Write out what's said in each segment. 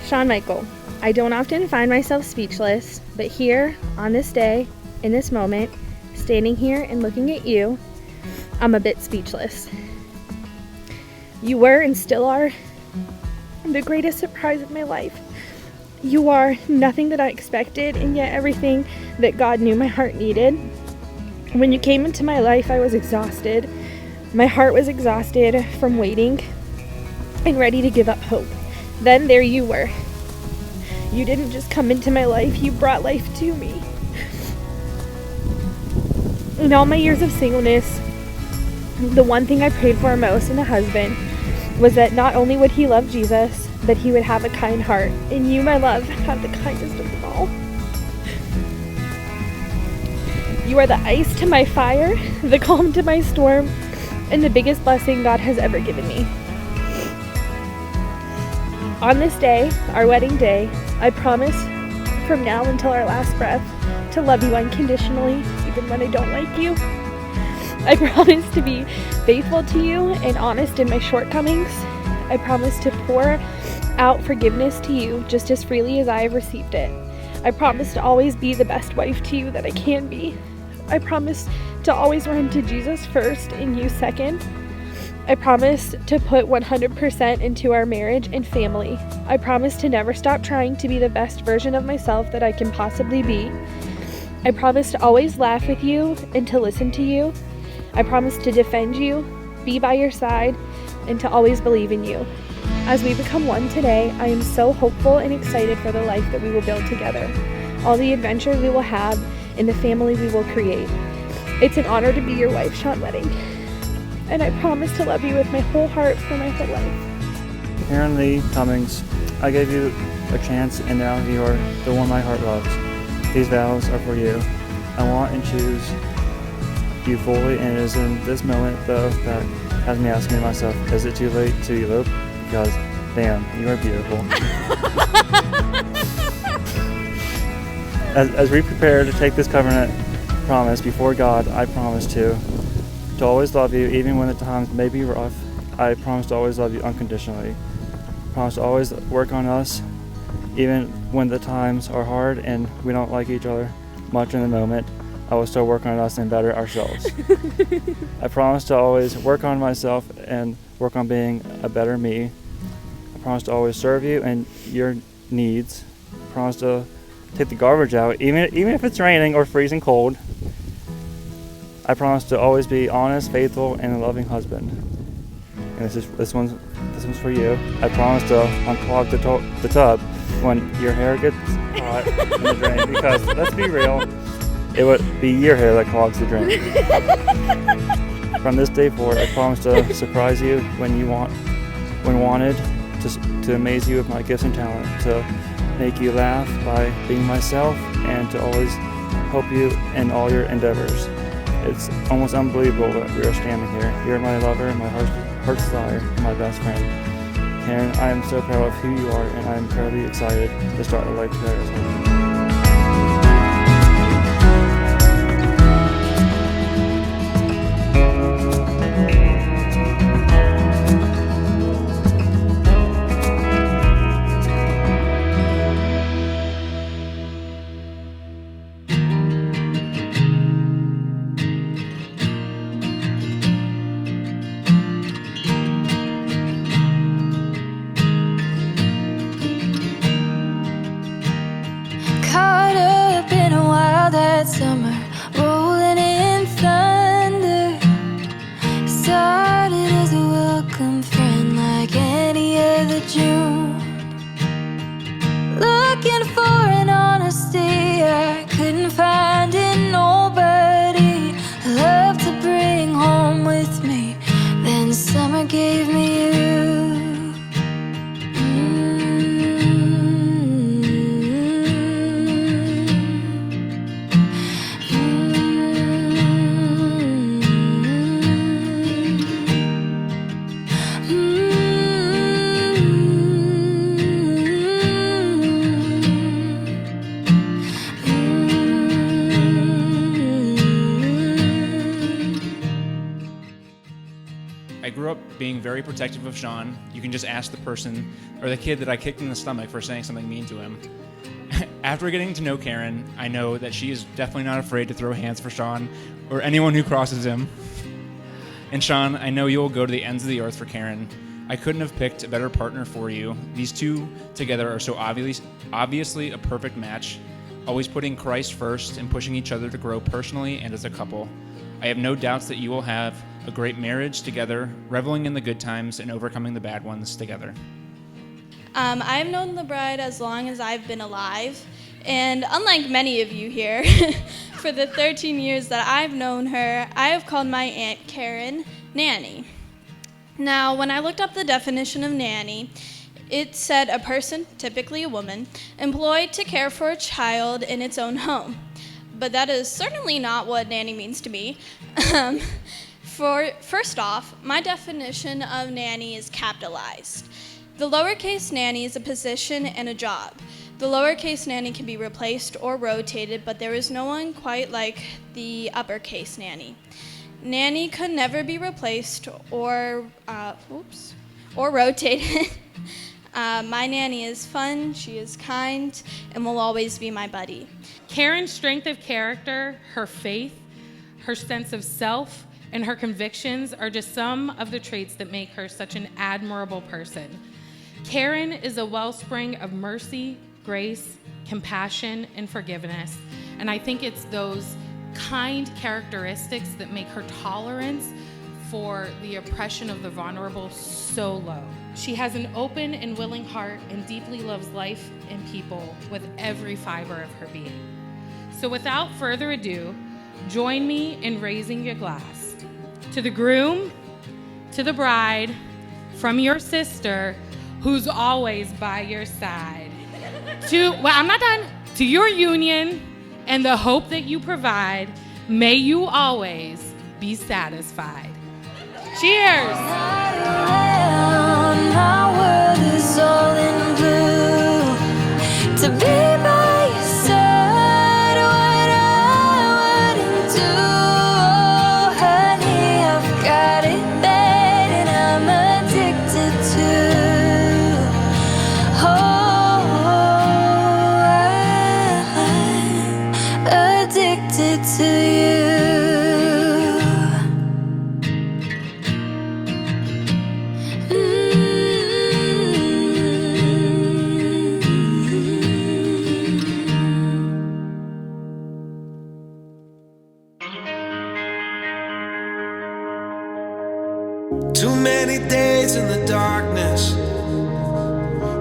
Sean Michael, I don't often find myself speechless, but here, on this day, in this moment, standing here and looking at you, I'm a bit speechless. You were and still are the greatest surprise of my life. You are nothing that I expected, and yet everything that God knew my heart needed. When you came into my life, I was exhausted. My heart was exhausted from waiting and ready to give up hope. Then there you were. You didn't just come into my life, you brought life to me. In all my years of singleness, the one thing I prayed for most in a husband was that not only would he love Jesus, but he would have a kind heart. And you, my love, have the kindest of them all. You are the ice to my fire, the calm to my storm, and the biggest blessing God has ever given me. On this day, our wedding day, I promise from now until our last breath to love you unconditionally, even when I don't like you. I promise to be faithful to you and honest in my shortcomings. I promise to pour out forgiveness to you just as freely as I have received it. I promise to always be the best wife to you that I can be. I promise to always run to Jesus first and you second. I promise to put 100% into our marriage and family. I promise to never stop trying to be the best version of myself that I can possibly be. I promise to always laugh with you and to listen to you. I promise to defend you, be by your side, and to always believe in you. As we become one today, I am so hopeful and excited for the life that we will build together, all the adventures we will have, and the family we will create. It's an honor to be your wife, Sean Wedding. And I promise to love you with my whole heart for my whole life. Aaron Lee Cummings, I gave you a chance and now you are the one my heart loves. These vows are for you. I want and choose you fully, and it is in this moment though that has me asking myself, is it too late to elope? Because damn, you are beautiful. As we prepare to take this covenant promise before God, I promise to always love you, even when the times may be rough. I promise to always love you unconditionally. I promise to always work on us, even when the times are hard and we don't like each other much in the moment. I will still work on us and better ourselves. I promise to always work on myself and work on being a better me. I promise to always serve you and your needs. I promise to take the garbage out, even if it's raining or freezing cold. I promise to always be honest, faithful, and a loving husband. And this one's for you. I promise to unclog the tub when your hair gets caught in the drain, because let's be real, it would be your hair that clogs the drain. From this day forward, I promise to surprise you when wanted, to amaze you with my gifts and talent, to make you laugh by being myself, and to always help you in all your endeavors. It's almost unbelievable that we are standing here. You're my lover, my heart's desire, my best friend. Karen, I am so proud of who you are, and I am incredibly excited to start a life together as husband. Summer rolling in thunder, started as a welcome friend like any other June. Looking for an honesty I couldn't find in nobody. I love to bring home with me, then summer gave me you. grew up being very protective of Sean. You can just ask the person or the kid that I kicked in the stomach for saying something mean to him. After getting to know Karen, I know that she is definitely not afraid to throw hands for Sean or anyone who crosses him. And Sean, I know you will go to the ends of the earth for Karen. I couldn't have picked a better partner for you. These two together are so obviously a perfect match, always putting Christ first and pushing each other to grow personally and as a couple. I have no doubts that you will have a great marriage together, reveling in the good times and overcoming the bad ones together. I've known the bride as long as I've been alive, and unlike many of you here, for the 13 years that I've known her, I have called my Aunt Karen Nanny. Now, when I looked up the definition of nanny, it said a person, typically a woman, employed to care for a child in its own home. But that is certainly not what nanny means to me. First off, my definition of nanny is capitalized. The lowercase nanny is a position and a job. The lowercase nanny can be replaced or rotated, but there is no one quite like the uppercase nanny. Nanny could never be replaced or rotated. My nanny is fun, she is kind, and will always be my buddy. Karen's strength of character, her faith, her sense of self, and her convictions are just some of the traits that make her such an admirable person. Karen is a wellspring of mercy, grace, compassion, and forgiveness. And I think it's those kind characteristics that make her tolerance for the oppression of the vulnerable so low. She has an open and willing heart and deeply loves life and people with every fiber of her being. So without further ado, join me in raising your glass. To the groom, to the bride, from your sister, who's always by your side. I'm not done. To your union and the hope that you provide, may you always be satisfied. Cheers. My world is all in blue. To be by your side, what I wouldn't do. Oh, honey, I've got it bad and I'm addicted to. Oh, I'm addicted to you. Too many days in the darkness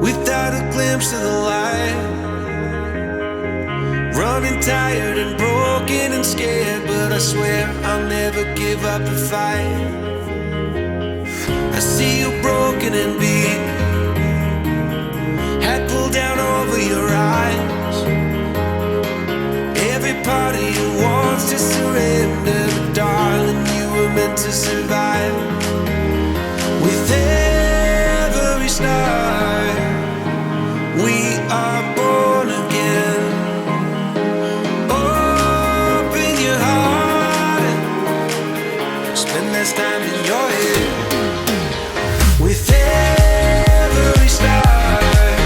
without a glimpse of the light. Running tired and broken and scared, but I swear I'll never give up the fight. I see you broken and beat, head pulled down over your eyes. Every part of you wants to surrender, but darling, you were meant to survive. With every start, we are born again. Open your heart and spend less time in your head. With every start,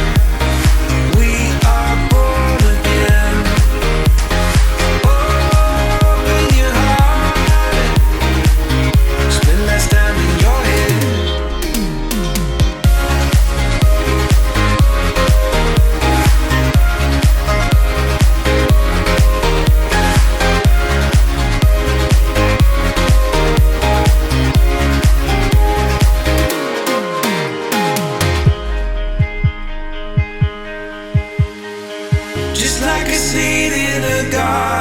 we are born again. Open your heart and spend less time in your head. Just like a seed in a garden,